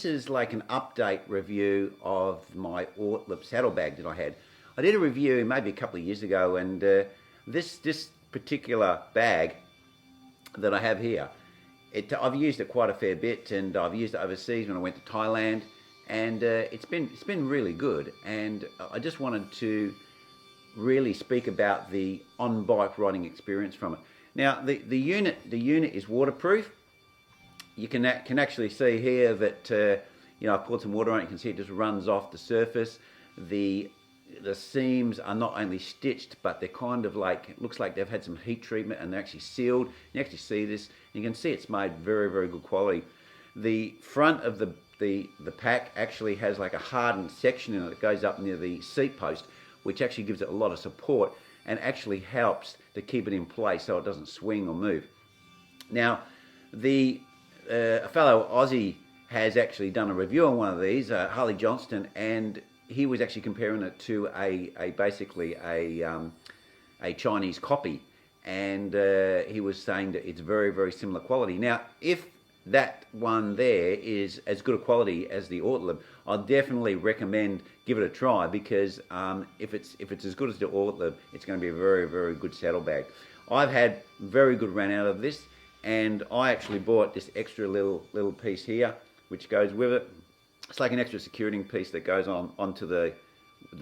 this is like an update review of my Ortlieb saddlebag that I had. I did a review maybe a couple of years ago, and this particular bag that I have here, I've used it quite a fair bit, and I've used it overseas when I went to Thailand, and it's been really good. And I just wanted to really speak about the on-bike riding experience from it. Now, the unit is waterproof. You can actually see here that I poured some water on it. You can see it just runs off the surface. The seams are not only stitched, but they're kind of like, it looks like they've had some heat treatment and they're actually sealed. You actually see this. You can see it's made very, very good quality. The front of the pack actually has like a hardened section in it that goes up near the seat post, which actually gives it a lot of support and actually helps to keep it in place so it doesn't swing or move. Now, a fellow Aussie has actually done a review on one of these, Harley Johnston, and he was actually comparing it to basically a Chinese copy, and he was saying that it's very, very similar quality. Now, if that one there is as good a quality as the Ortlieb, I'll definitely recommend give it a try, because if it's as good as the Ortlieb, it's going to be a very, very good saddlebag. I've had very good run out of this, and I actually bought this extra little piece here, which goes with it. It's like an extra security piece that goes onto the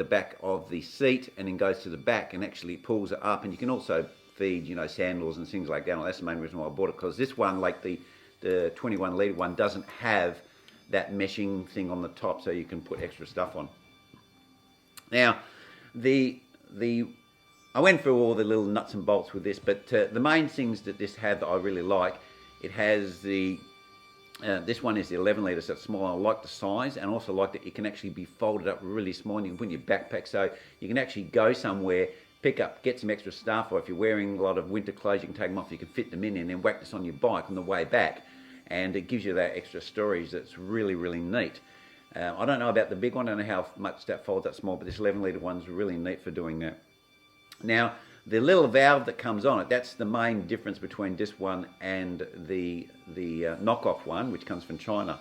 back of the seat, and then goes to the back and actually pulls it up. And you can also feed, sandals and things like that. And that's the main reason why I bought it, because this one, like the 21 litre one, doesn't have that meshing thing on the top, so you can put extra stuff on. Now, I went through all the little nuts and bolts with this, but the main things that this had that I really like, it has this one is the 11 litre, so it's small. I like the size, and also like that it can actually be folded up really small, and you can put in your backpack, so you can actually go somewhere, get some extra stuff, or if you're wearing a lot of winter clothes, you can take them off, you can fit them in, and then whack this on your bike on the way back, and it gives you that extra storage that's really, really neat. I don't know about the big one, I don't know how much that folds up small, but this 11 litre one's really neat for doing that. Now, the little valve that comes on it, that's the main difference between this one and the knockoff one, which comes from China.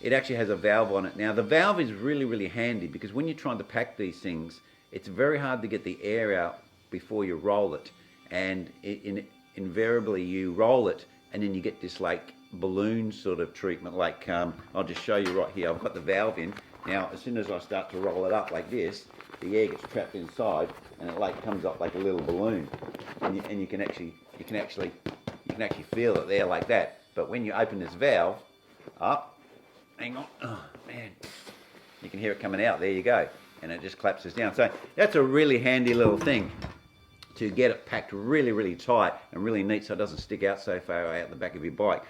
It actually has a valve on it. Now, the valve is really, really handy, because when you're trying to pack these things, it's very hard to get the air out before you roll it. And invariably you roll it, and then you get this like balloon sort of treatment. Like, I'll just show you right here. I've got the valve in. Now, as soon as I start to roll it up like this, the air gets trapped inside, and it like comes up like a little balloon, and you can actually feel it there like that. But when you open this valve up, hang on, oh man, you can hear it coming out. There you go, and it just collapses down. So that's a really handy little thing to get it packed really, really tight and really neat, so it doesn't stick out so far out the back of your bike.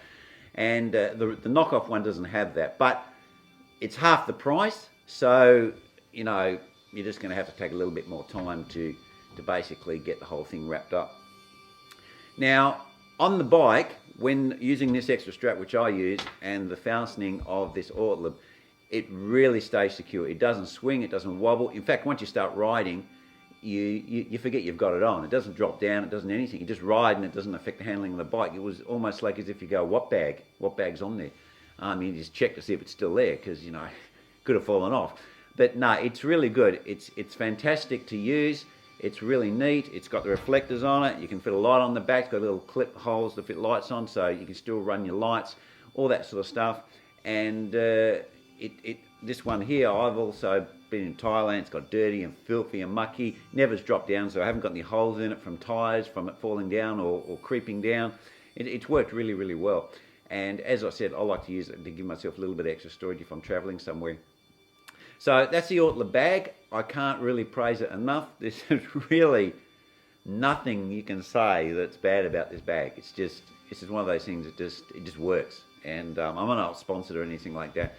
And the knockoff one doesn't have that, but it's half the price, so you're just going to have to take a little bit more time to basically get the whole thing wrapped up. Now, on the bike, when using this extra strap, which I use, and the fastening of this Ortlieb, it really stays secure. It doesn't swing, it doesn't wobble. In fact, once you start riding, you forget you've got it on. It doesn't drop down, it doesn't anything. You just ride and it doesn't affect the handling of the bike. It was almost like as if you go, what bag's on there? You just check to see if it's still there, because, could have fallen off. But no, it's really good. It's fantastic to use. It's really neat. It's got the reflectors on it. You can fit a light on the back. It's got little clip holes to fit lights on, so you can still run your lights, all that sort of stuff. And this one here, I've also been in Thailand. It's got dirty and filthy and mucky. Never's dropped down, so I haven't got any holes in it from tyres, from it falling down or creeping down. It's worked really, really well. And as I said, I like to use it to give myself a little bit of extra storage if I'm travelling somewhere. So that's the Ortlieb bag. I can't really praise it enough. There's really nothing you can say that's bad about this bag. It's just one of those things that it just works. And I'm not sponsored or anything like that.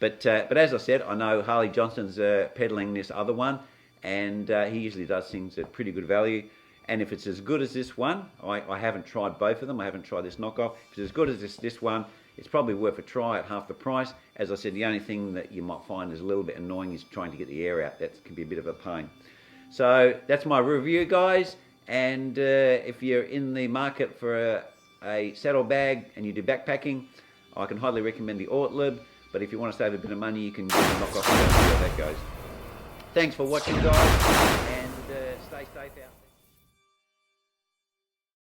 But as I said, I know Harley Johnston's peddling this other one, and he usually does things at pretty good value. And if it's as good as this one, I haven't tried both of them. I haven't tried this knockoff. If it's as good as this one, it's probably worth a try at half the price. As I said, the only thing that you might find is a little bit annoying is trying to get the air out. That can be a bit of a pain. So that's my review, guys. And if you're in the market for a saddlebag and you do backpacking, I can highly recommend the Ortlieb. But if you want to save a bit of money, you can just knock off and see how that goes. Thanks for watching, guys, and stay safe out.